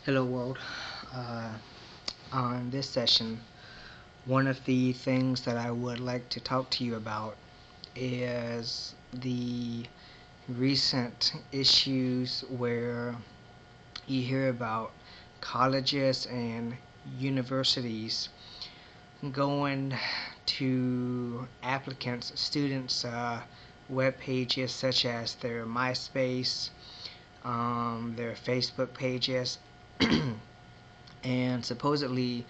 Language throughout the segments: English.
Hello world. Uh, on this session, one of the things that I would like to talk to you about is the recent issues where you hear about colleges and universities going to students' web pages such as their MySpace, their Facebook pages, and supposedly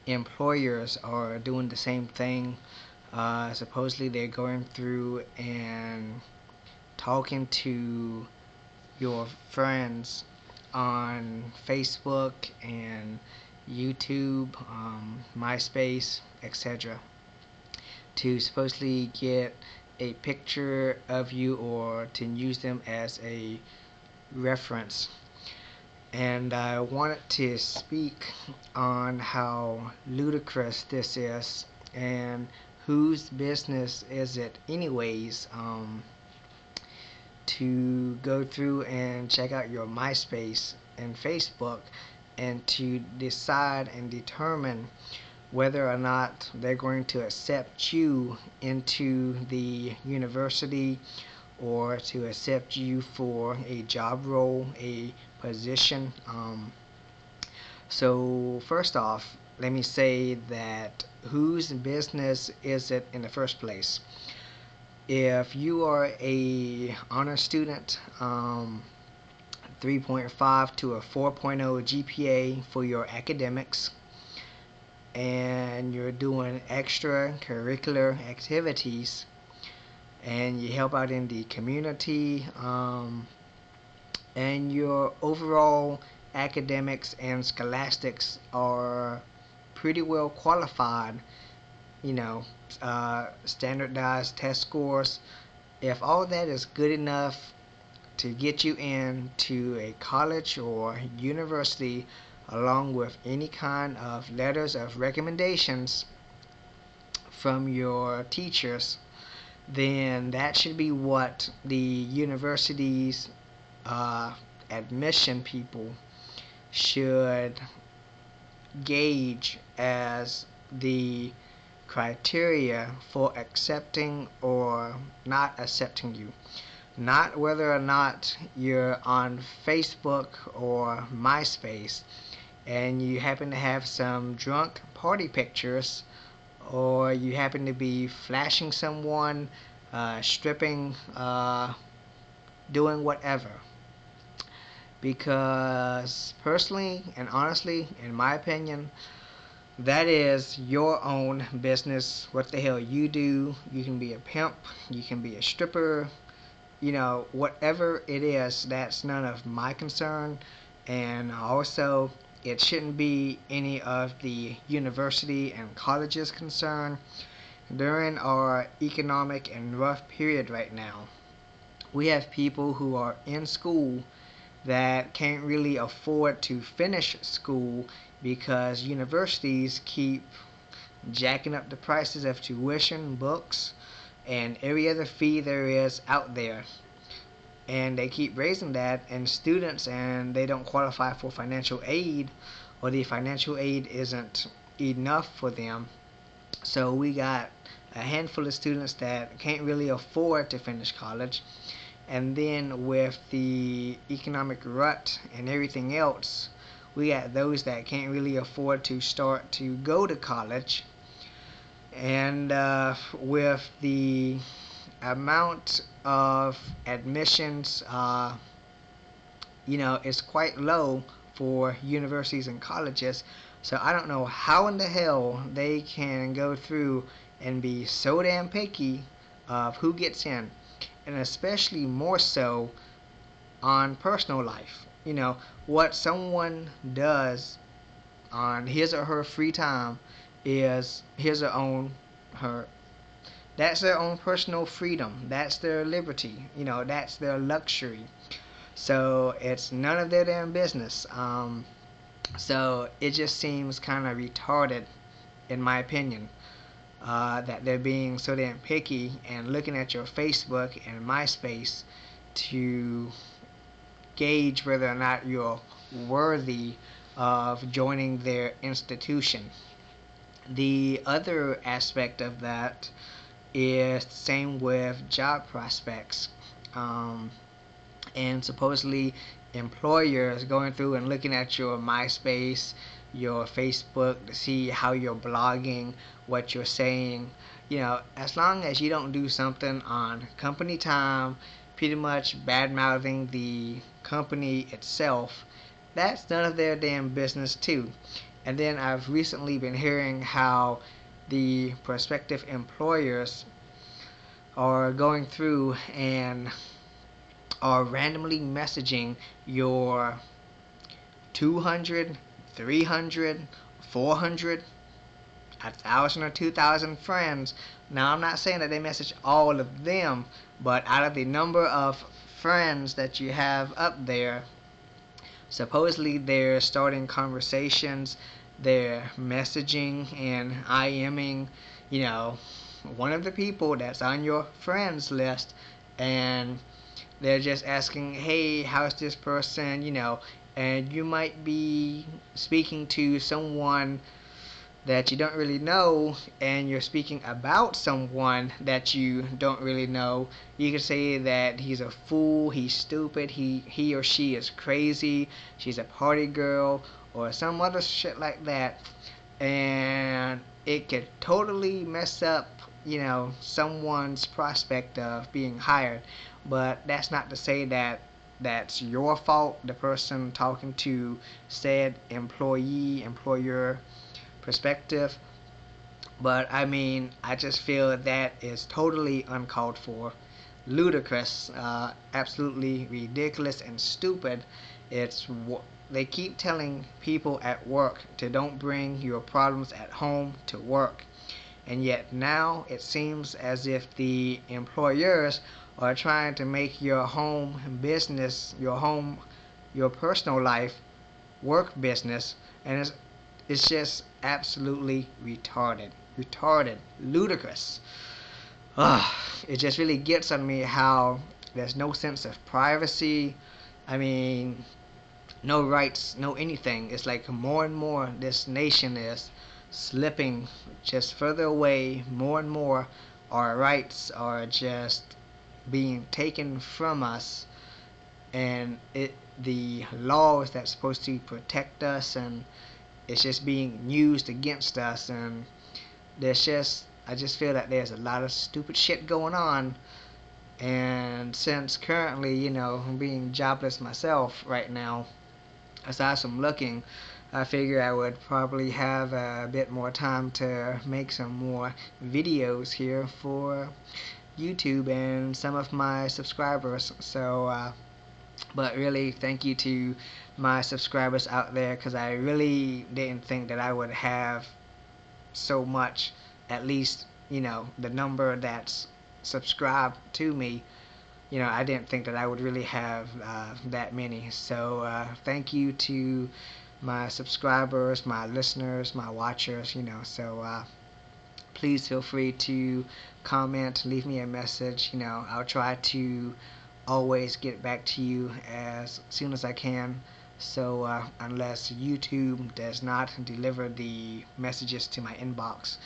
employers are doing the same thing. Supposedly they're going through and talking to your friends on Facebook and YouTube, MySpace, etc., to supposedly get a picture of you or to use them as a reference. And I wanted to speak on how ludicrous this is and whose business is it anyways, to go through and check out your MySpace and Facebook and to decide and determine whether or not they're going to accept you into the university or to accept you for a job role, a position. So first off, let me say that whose business is it in the first place? If you are a honor student, 3.5 to a 4.0 GPA for your academics, and you're doing extracurricular activities, and you help out in the community, and your overall academics and scholastics are pretty well qualified, you know, standardized test scores. If all that is good enough to get you into a college or university, along with any kind of letters of recommendations from your teachers, then that should be what the university's uh, admission people should gauge as the criteria for accepting or not accepting you. Not whether or not you're on Facebook or MySpace and you happen to have some drunk party pictures, or you happen to be flashing someone, stripping, doing whatever. Because personally and honestly, in my opinion, that is your own business. What the hell you do. You can be a pimp, you can be a stripper, whatever it is, that's none of my concern. And also, it shouldn't be any of the university and colleges concern. During our economic and rough period right now, we have people who are in school that can't really afford to finish school because universities keep jacking up the prices of tuition, books, and every other fee there is out there. And they keep raising that, and students, and they don't qualify for financial aid, or the financial aid isn't enough for them. So we got a handful of students that can't really afford to finish college. And then with the economic rut and everything else, we got those that can't really afford to start to go to college. And with the amount of admissions, is quite low for universities and colleges. So I don't know how in the hell they can go through and be so damn picky of who gets in, and especially more so on personal life. What someone does on his or her free time is her that's their own personal freedom. That's their liberty. That's their luxury. So it's none of their damn business. So it just seems kind of retarded, in my opinion, that they're being so damn picky and looking at your Facebook and MySpace to gauge whether or not you're worthy of joining their institution. The other aspect of that is the same with job prospects. Um, and supposedly employers going through and looking at your MySpace, your Facebook to see how you're blogging, what you're saying. As long as you don't do something on company time, pretty much bad mouthing the company itself, that's none of their damn business too. And then I've recently been hearing how the prospective employers are going through and are randomly messaging your 200, 300, 400, 1,000 or 2,000 friends. Now, I'm not saying that they message all of them, but out of the number of friends that you have up there, supposedly they're starting conversations, they're messaging and IMing, you know, one of the people that's on your friends list, and they're just asking, hey, how's this person, and you might be speaking to someone that you don't really know, and you're speaking about someone that you don't really know. You could say that he's a fool, he's stupid, he or she is crazy, she's a party girl, or some other shit like that. And it could totally mess up, someone's prospect of being hired. But that's not to say that that's your fault, the person talking to said employee, employer perspective. But I mean, I just feel that is totally uncalled for, ludicrous, absolutely ridiculous and stupid. It's they keep telling people at work to don't bring your problems at home to work, and yet now it seems as if the employers are trying to make your home business, your personal life, work business, and it's just absolutely retarded, ludicrous. It just really gets on me how there's no sense of privacy. I mean, no rights, no anything. It's like more and more this nation is slipping just further away. More and more our rights are just being taken from us, and the laws that's supposed to protect us, and it's just being used against us. And I just feel that there's a lot of stupid shit going on. And since currently, I'm being jobless myself right now, aside from looking, I figure I would probably have a bit more time to make some more videos here for YouTube and some of my subscribers. But really, thank you to my subscribers out there, because I really didn't think that I would have so much, at least, the number that's subscribed to me. I didn't think that I would really have that many. So thank you to my subscribers, my listeners, my watchers. Please feel free to comment, leave me a message. I'll try to always get back to you as soon as I can. So unless YouTube does not deliver the messages to my inbox.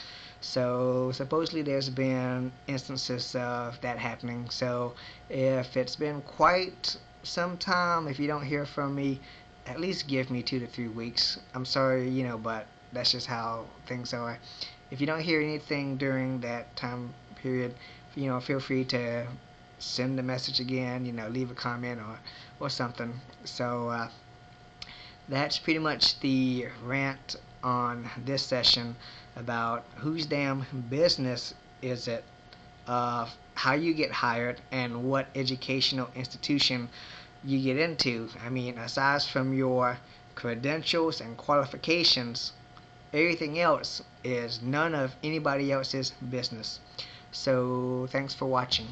So supposedly there's been instances of that happening. So if it's been quite some time, if you don't hear from me, at least give me 2 to 3 weeks. I'm sorry, but that's just how things are. If you don't hear anything during that time period, feel free to send a message again, leave a comment or something. So that's pretty much the rant on this session about whose damn business is it how you get hired and what educational institution you get into. I mean, aside from your credentials and qualifications, everything else is none of anybody else's business. So thanks for watching.